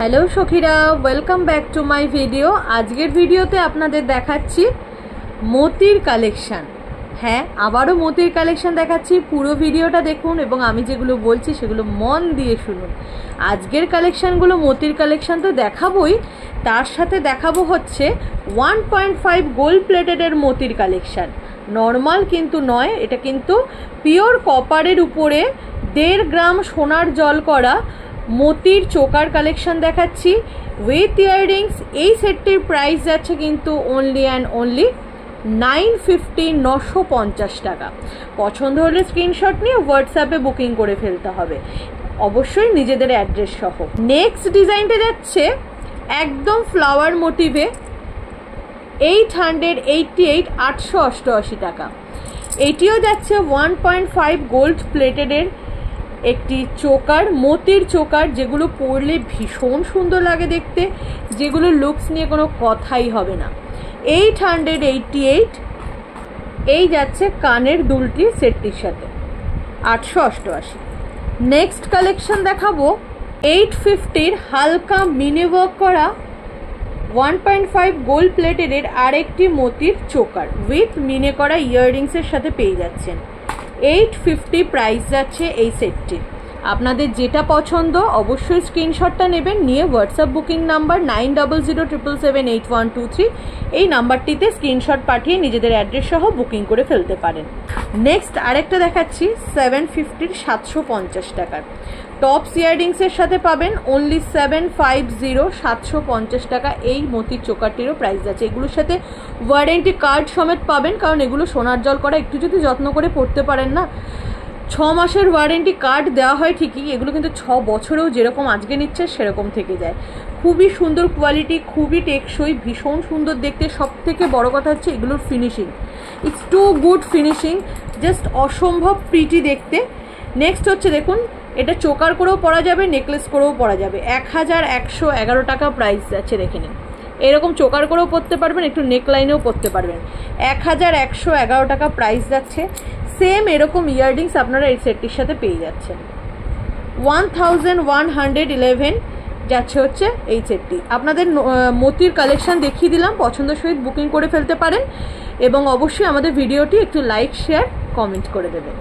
Hello সখীরা, welcome back to my video. আজকের ভিডিওতে আপনাদের দেখাচ্ছি মোতির কালেকশান। হ্যাঁ, আবারও মোতির কালেকশান দেখাচ্ছি। পুরো ভিডিওটা দেখুন এবং আমি যেগুলো বলছি সেগুলো মন দিয়ে শুনুন। আজকের কালেকশানগুলো মোতির কালেকশান তো দেখাবোই, তার সাথে দেখাবো হচ্ছে 1.5 গোল্ড প্লেটেডের মোতির কালেকশান। নর্মাল কিন্তু নয়, এটা কিন্তু পিওর কপারের উপরে 1.5 গ্রাম সোনার জল করা মোতির চোকার কালেকশন দেখাচ্ছি উইথ ইয়াররিংস। এই সেটটির প্রাইস যাচ্ছে কিন্তু অনলি অ্যান্ড অনলি 950 টাকা। পছন্দ হলে স্ক্রিনশট নিয়ে হোয়াটসঅ্যাপে বুকিং করে ফেলতে হবে, অবশ্যই নিজেদের অ্যাড্রেস সহ। নেক্সট ডিজাইনটা যাচ্ছে একদম ফ্লাওয়ার মোটিভে 888 888 টাকা। এটিও যাচ্ছে 1.5 গোল্ড প্লেটেডের একটি চোকার, মোতির চোকার, যেগুলো পরলে ভীষণ সুন্দর লাগে দেখতে, যেগুলো লুকস নিয়ে কোনো কথাই হবে না। 888। এই যাচ্ছে কানের দুলটি সেটটির সাথে 888। নেক্সট কালেকশন দেখাবো 850-র হালকা মিনি ওয়ার্ক করা 1.5 গোল্ড প্লেটেডের আরেকটি মোতির চোকার উইথ মিনে করা ইয়াররিংসের সাথে পেয়ে যাচ্ছেন। 850 প্রাইস যাচ্ছে এই সেটটি। আপনাদের যেটা পছন্দ অবশ্যই স্ক্রিনশটটা নেবেন, নিয়ে হোয়াটসঅ্যাপ বুকিং নাম্বার 9007778123 এই নাম্বারটিতে স্ক্রিনশট পাঠিয়ে নিজেদের অ্যাড্রেস সহ বুকিং করে ফেলতে পারেন। নেক্সট আরেকটা দেখাচ্ছি 750-র 750 টাকার টপস ইয়াররিংসের সাথে পাবেন অনলি 750 750 টাকা। এই মোতির চোকারটিরও প্রাইস যাচ্ছে। এগুলোর সাথে ওয়ারেন্টি কার্ড সমেত পাবেন, কারণ এগুলো সোনার জল করা, একটু যদি যত্ন করে পড়তে পারেন না, 6 মাসের ওয়ারেন্টি কার্ড দেওয়া হয় ঠিকই, এগুলো কিন্তু 6 বছরেও যেরকম আজকে নিচ্ছে সেরকম থেকে যায়। খুবই সুন্দর কোয়ালিটি, খুবই টেকসই, ভীষণ সুন্দর দেখতে। সব থেকে বড় কথা হচ্ছে এগুলোর finishing, it's too good finishing, just অসম্ভব প্রিটি দেখতে। নেক্সট হচ্ছে দেখুন, এটা চোকার করেও পরা যাবে, নেকলেস করেও পরা যাবে। 1111 টাকা প্রাইস যাচ্ছে, দেখে নিন। এরকম চোকার করেও পরতে পারবেন, একটু নেকলাইনেও পরতে পারবেন। 1111 টাকা প্রাইস যাচ্ছে। সেম এরকম ইয়াররিংস আপনারা এই সেটটির সাথে পেয়ে যাচ্ছেন। 1111 যাচ্ছে হচ্ছে এই সেটটি। আপনাদের মোতির কালেকশন দেখিয়ে দিলাম, পছন্দ সহিত বুকিং করে ফেলতে পারেন এবং অবশ্যই আমাদের ভিডিওটি একটু লাইক, শেয়ার, কমেন্ট করে দেবেন।